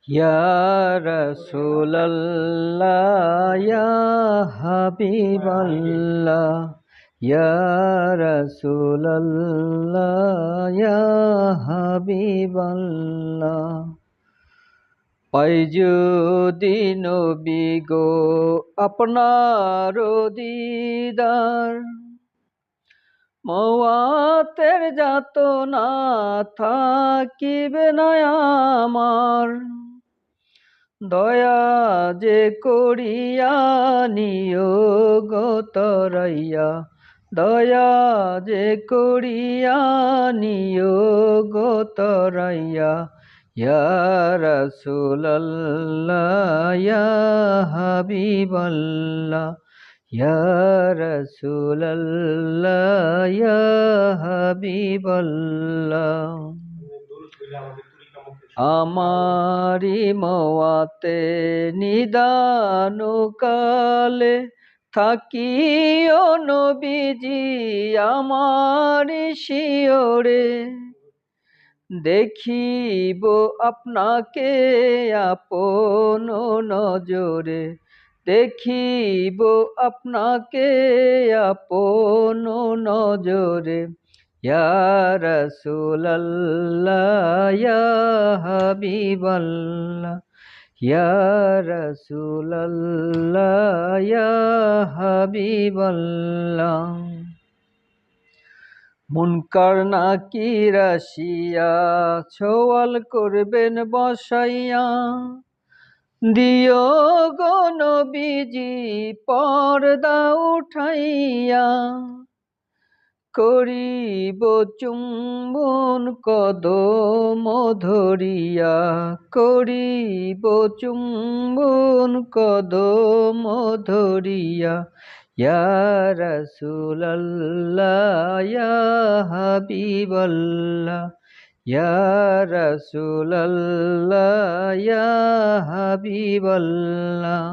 Ya Rasulallah, Ya Habiballah, Ya Rasulallah, Ya Habiballah। পাই যদি নবী গো আপনার দিদার, মওয়াতের যাতনা থাকিবে না আমার। দয়া যে করিয়া নিও গো তরাইয়া, দয়া যে করিয়া নিও গো তরাইয়া। ইয়া রাসূলাল্লাহ, ইয়া হাবিবাল্লাহ, ইয়া রাসূলাল্লাহ, ইয়া হাবিবাল্লাহ। আমারি মওয়াতে নিদান কালে থাকিও নবীজি আমারি শিয়রে। দেখিব আপনাকে আপন নজরে, দেখিব আপনাকে আপন নজরে। ইয়া রাসূলাল্লাহ, ইয়া হাবিবাল্লাহ, ইয়া রাসূলাল্লাহ, ইয়া হাবিবাল্লাহ। মুনকার নাকির আসিয়া সওয়াল করবেন বসাইয়া, দিও গো নবীজি পর্দা উঠাইয়া। করিব চুম্বন কদম ধরিয়া, করিব চুম্বন কদম ধরিয়া। ইয়া রাসূলাল্লাহ, ইয়া হাবিবাল্লাহ, ইয়া রাসূলাল্লাহ, ইয়া হাবিবাল্লাহ।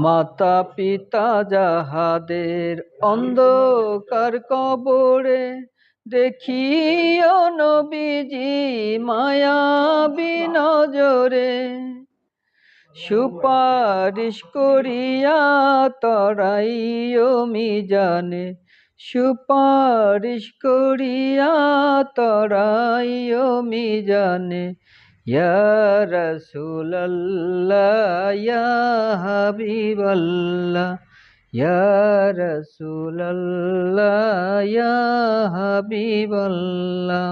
মাতা পিতা যাহাদের অন্ধকার কবরে, দেখিও নবীজি মায়াবী নজরে। সুপারিশ করিয়া তরাইও মিজানে, সুপারিশ করিয়া তরাইও মিজানে। ইয়া রাসূলাল্লাহ, ইয়া হাবিবাল্লাহ, ইয়া রাসূলাল্লাহ, ইয়া হাবিবাল্লাহ।